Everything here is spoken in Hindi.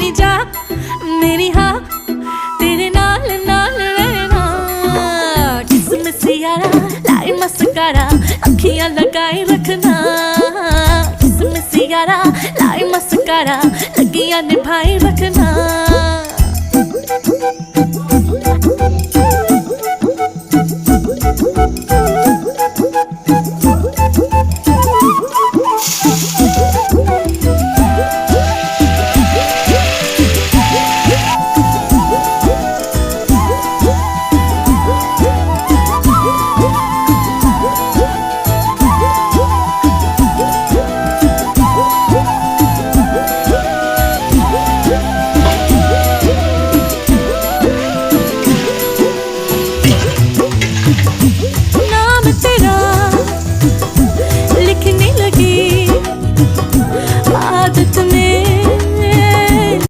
नहीं जा मेरी हाँ तेरे नाल नाल रहना। किसमिस यारा लाई मस्कारा अखियां लगाई रखना। किसमिस यारा लाई मस्कारा लगियां निभाई रखना।